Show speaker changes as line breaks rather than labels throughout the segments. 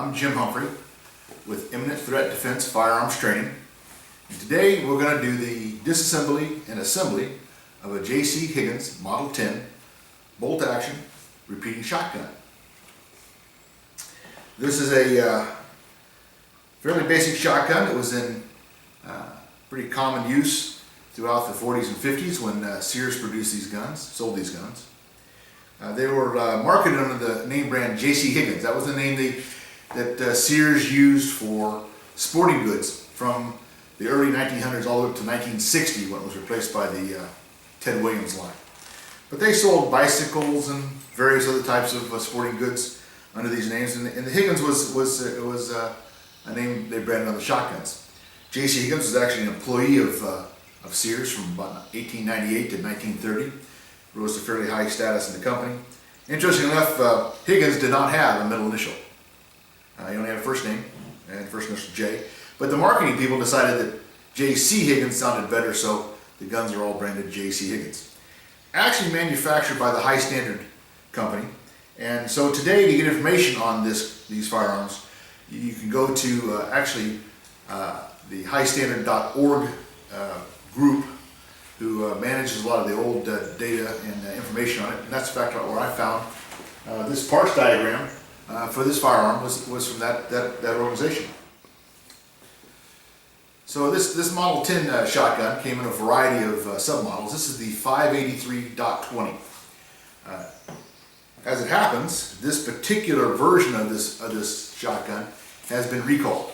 I'm Jim Humphrey with Imminent Threat Defense Firearms Training. And today we're going to do the disassembly and assembly of a J.C. Higgins Model 10 bolt action repeating shotgun. This is a fairly basic shotgun. It was in pretty common use throughout the 40s and 50s when Sears produced these guns, sold these guns. They were marketed under the name brand J.C. Higgins. That was the name that Sears used for sporting goods from the early 1900s all the way up to 1960 when it was replaced by the Ted Williams line. But they sold bicycles and various other types of sporting goods under these names, and the Higgins was a name they branded on the shotguns. J.C. Higgins was actually an employee of Sears from about 1898 to 1930. Rose to fairly high status in the company. Interestingly enough, Higgins did not have a middle initial. He only had a first name, and first initial J. But the marketing people decided that J.C. Higgins sounded better, so the guns are all branded J.C. Higgins. Actually manufactured by the High Standard Company. And so today, to get information on these firearms, you can go to the highstandard.org group, who manages a lot of the old data and information on it. And that's in fact where I found this parts diagram for this firearm was from that organization. So this Model 10 shotgun came in a variety of submodels. This is the 583.20. As it happens, this particular version of this shotgun has been recalled,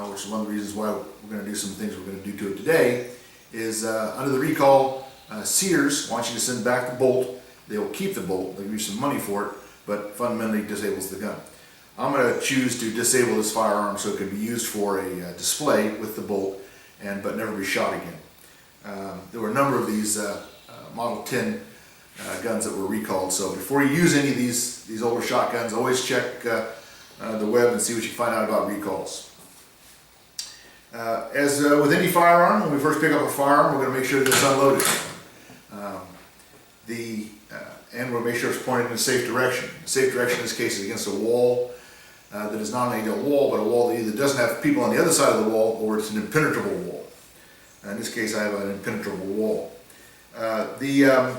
which is one of the reasons why we're going to do some things we're going to do to it today. Is under the recall, Sears wants you to send back the bolt. They will keep the bolt, they'll give you some money for it, but fundamentally disables the gun. I'm going to choose to disable this firearm so it can be used for a display with the bolt, but never be shot again. There were a number of these Model 10 guns that were recalled, so before you use any of these older shotguns, always check the web and see what you find out about recalls. As with any firearm, when we first pick up a firearm, we're going to make sure that it's unloaded. And we'll make sure it's pointed in a safe direction. The safe direction in this case is against a wall that is not only a wall, but a wall that either doesn't have people on the other side of the wall or it's an impenetrable wall. In this case, I have an impenetrable wall. In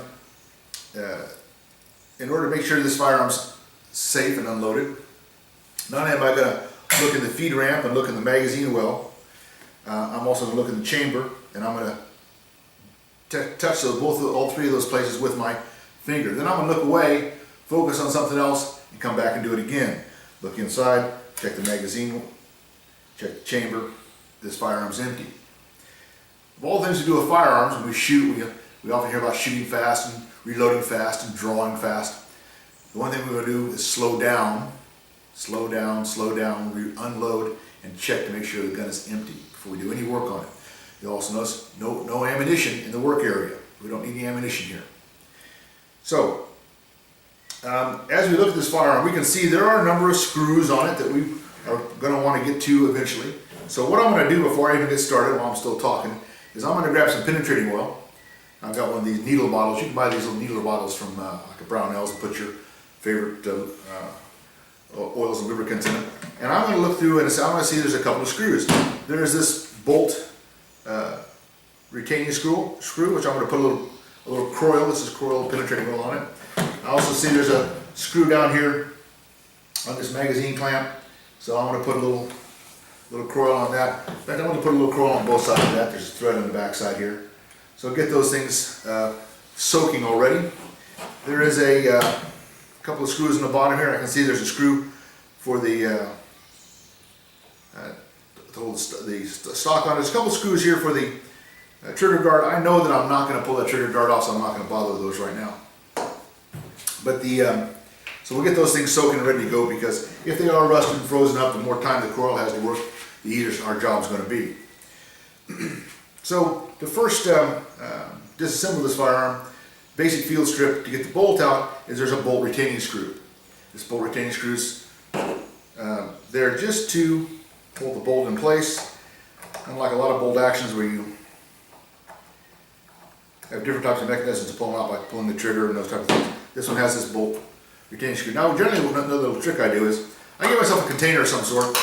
order to make sure this firearm's safe and unloaded, not only am I going to look in the feed ramp and look in the magazine well, I'm also going to look in the chamber, and I'm going to touch all three of those places with my finger. Then I'm going to look away, focus on something else, and come back and do it again. Look inside, check the magazine, check the chamber. This firearm's empty. Of all the things to do with firearms, when we shoot, we often hear about shooting fast and reloading fast and drawing fast. The one thing we're going to do is slow down, unload, and check to make sure the gun is empty before we do any work on it. You'll also notice no ammunition in the work area. We don't need any ammunition here. So, as we look at this firearm, we can see there are a number of screws on it that we are going to want to get to eventually. So what I'm going to do before I even get started, while I'm still talking, is I'm going to grab some penetrating oil. I've got one of these needle bottles. You can buy these little needle bottles from like a Brownells and put your favorite oils and lubricants in it. And I'm going to look through and I'm going to see there's a couple of screws. There's this bolt retaining screw, which I'm going to put a little croil. This is croil penetrating oil on it. I also see there's a screw down here on this magazine clamp. So I'm going to put a little croil on that. In fact, I'm going to put a little croil on both sides of that. There's a thread on the back side here. So get those things soaking already. There is a couple of screws in the bottom here. I can see there's a screw for the stock on it. There's a couple of screws here for the trigger guard. I know that I'm not going to pull that trigger guard off, so I'm not going to bother with those right now. But so we'll get those things soaking and ready to go, because if they are rusted and frozen up, the more time the coil has to work, the easier our job is going to be. So to first disassemble this firearm, basic field strip to get the bolt out is there's a bolt retaining screw. This bolt retaining screws, they're just to hold the bolt in place. Unlike a lot of bolt actions where you have different types of mechanisms to pull them out, like pulling the trigger and those type of things. This one has this bolt retaining screw. Now generally another little trick I do is I give myself a container of some sort,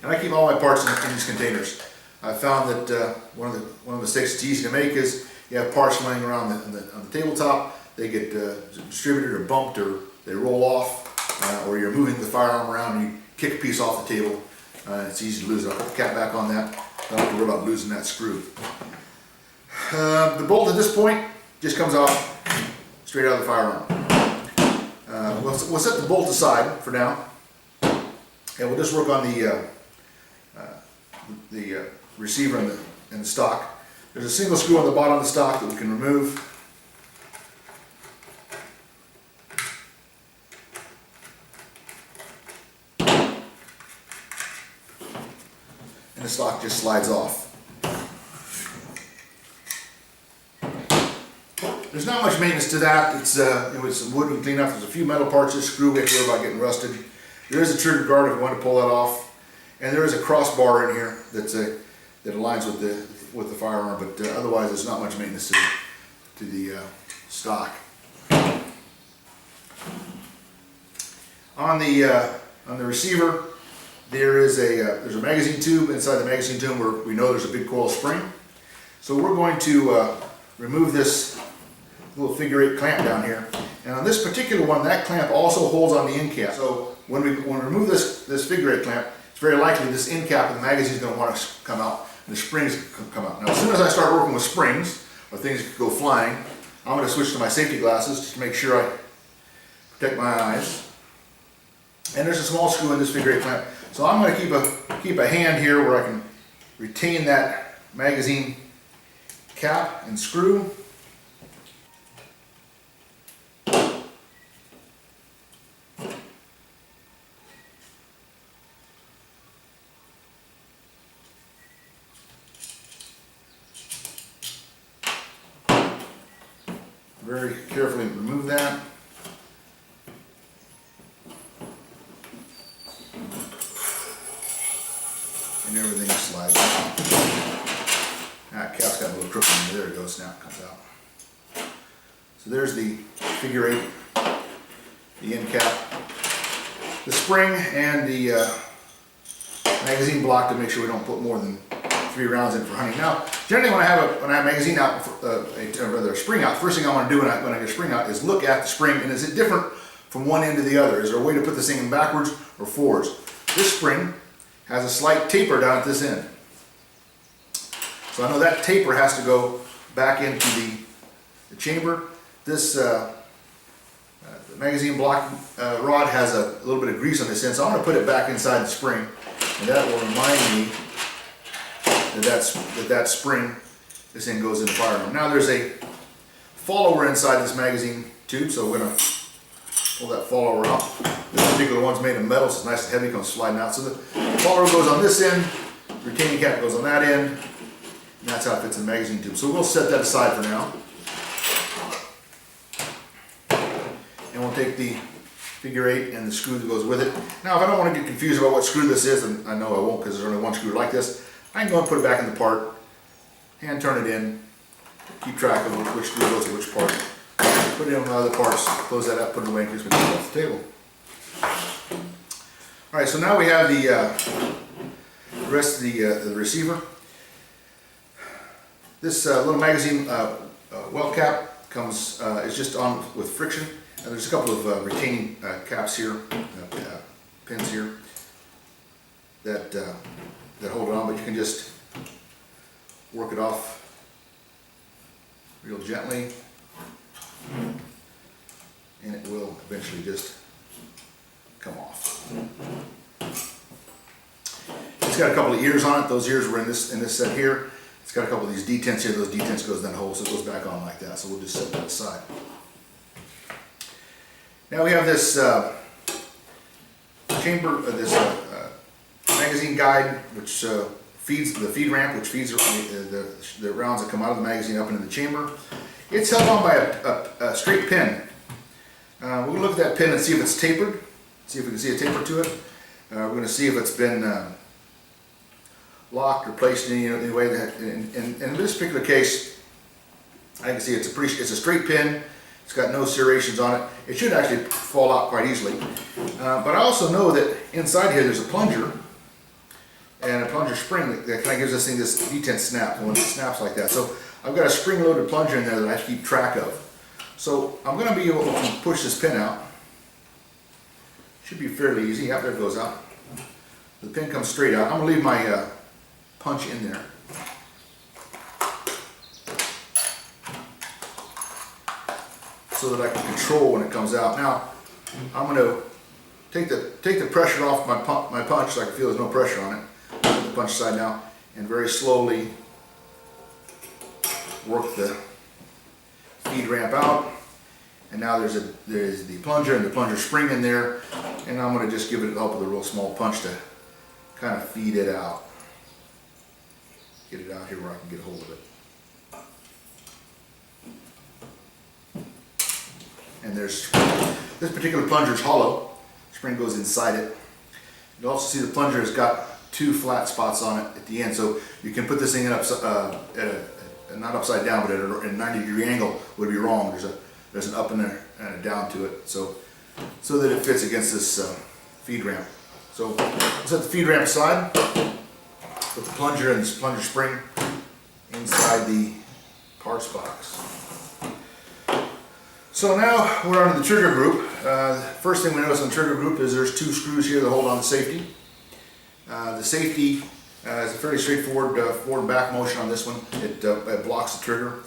and I keep all my parts in these containers. I found that one of the mistakes that's easy to make is you have parts laying around on the tabletop. They get distributed or bumped, or they roll off, or you're moving the firearm around and you kick a piece off the table. It's easy to lose it. I'll put the cap back on that. I don't have to worry about losing that screw. The bolt at this point just comes off straight out of the firearm. We'll set the bolt aside for now, and we'll just work on the receiver and the stock. There's a single screw on the bottom of the stock that we can remove. And the stock just slides off. There's not much maintenance to that. It's with some wood we can clean up. There's a few metal parts. This screw we have to worry about getting rusted. There is a trigger guard if we want to pull that off, and there is a crossbar in here that aligns with the firearm. But otherwise, there's not much maintenance to the stock. On the receiver, there's a magazine tube. Inside the magazine tube, where we know there's a big coil spring. So we're going to remove this little figure 8 clamp down here, and on this particular one, that clamp also holds on the end cap. So when we remove this figure 8 clamp, it's very likely this end cap of the magazine is going to want to come out, and the springs come out. Now, as soon as I start working with springs or things that could go flying, I'm going to switch to my safety glasses just to make sure I protect my eyes. And there's a small screw in this figure 8 clamp, so I'm going to keep a hand here where I can retain that magazine cap and screw. Very carefully remove that. And everything slides out. That cap's got a little crook in there. There it goes. Now it comes out. So there's the figure 8, the end cap, the spring, and the magazine block to make sure we don't put more than 3 rounds in for hunting. Now, generally when I have a magazine out, or rather a spring out, first thing I want to do when I get a spring out is look at the spring, and is it different from one end to the other? Is there a way to put this thing in backwards or forwards? This spring has a slight taper down at this end. So I know that taper has to go back into the chamber. This the magazine block rod has a little bit of grease on this end, so I'm going to put it back inside the spring, and that will remind me that spring, this end goes in the firearm. Now there's a follower inside this magazine tube, so we're going to pull that follower out. This particular one's made of metal, so it's nice and heavy, comes sliding out. So the follower goes on this end, retaining cap goes on that end, and that's how it fits in the magazine tube. So we'll set that aside for now. And we'll take the figure 8 and the screw that goes with it. Now, if I don't want to get confused about what screw this is, and I know I won't because there's only one screw like this, I can go and put it back in the part, hand turn it in, keep track of which screw goes to which part. Put it in the other parts, close that up, put it away in case we take it off the table. Alright, so now we have the rest of the receiver. This little magazine well cap comes, is just on with friction. There's a couple of retaining caps here, pins here, that hold it on, but you can just work it off real gently, and it will eventually just come off. It's got a couple of ears on it. Those ears were in this set here. It's got a couple of these detents here. Those detents goes down the hole, so it goes back on like that. So we'll just set that aside. Now we have this chamber, this magazine guide, which feeds the feed ramp, which feeds the rounds that come out of the magazine up into the chamber. It's held on by a straight pin. We're going to look at that pin and see if it's tapered, see if we can see a taper to it. We're going to see if it's been locked or placed in any way that, in this particular case, I can see it's a straight pin. It's It's got no serrations on it. It should actually fall out quite easily. But I also know that inside here there's a plunger and a plunger spring that kind of gives this thing this detent snap when it snaps like that. So I've got a spring-loaded plunger in there that I have to keep track of. So I'm going to be able to push this pin out. Should be fairly easy. Yep, there it goes out. The pin comes straight out. I'm going to leave my punch in there. So that I can control when it comes out. Now, I'm going to take the pressure off my punch so I can feel there's no pressure on it. Put the punch side now, and very slowly work the feed ramp out. And now there's the plunger and the plunger spring in there, and I'm going to just give it the help with a real small punch to kind of feed it out. Get it out here where I can get a hold of it. And there's this particular plunger is hollow. Spring goes inside it. You also see the plunger has got two flat spots on it at the end, so you can put this thing in not upside down, but at a 90-degree angle would be wrong. There's an up and a down to it, so that it fits against this feed ramp. So we'll set the feed ramp aside. Put the plunger and this plunger spring inside the parts box. So now we're on to the trigger group. First thing we notice on the trigger group is there's two screws here that hold on the safety. The safety is a fairly straightforward forward and back motion on this one. It blocks the trigger.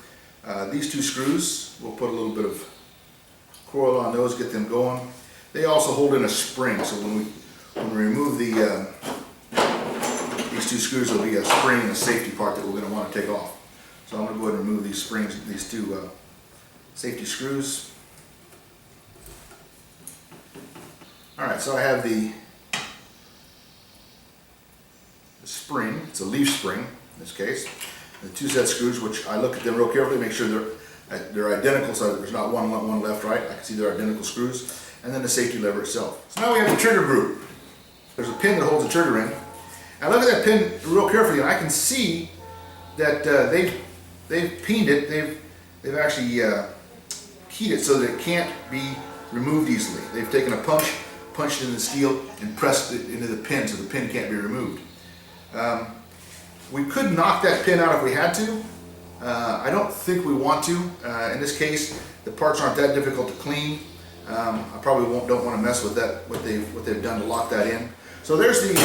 These two screws, we'll put a little bit of coil on those, get them going. They also hold in a spring, so when we remove these two screws, there'll be a spring and a safety part that we're going to want to take off. So I'm going to go ahead and remove these springs, these two safety screws. Alright, so I have the spring. It's a leaf spring in this case. The two set screws, which I look at them real carefully, make sure they're identical, so that there's not one left, right. I can see they're identical screws. And then the safety lever itself. So now we have the trigger group. There's a pin that holds the trigger in. I look at that pin real carefully, and I can see that they've peened it. They've actually keyed it so that it can't be removed easily. They've taken a punch, punched it in the steel, and pressed it into the pin so the pin can't be removed. We could knock that pin out if we had to. I don't think we want to. In this case, the parts aren't that difficult to clean. I probably don't want to mess with that, what they've done to lock that in. So there's the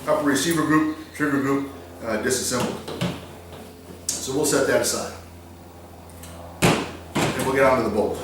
upper receiver group, trigger group, disassembled. So we'll set that aside. And we'll get on to the bolt.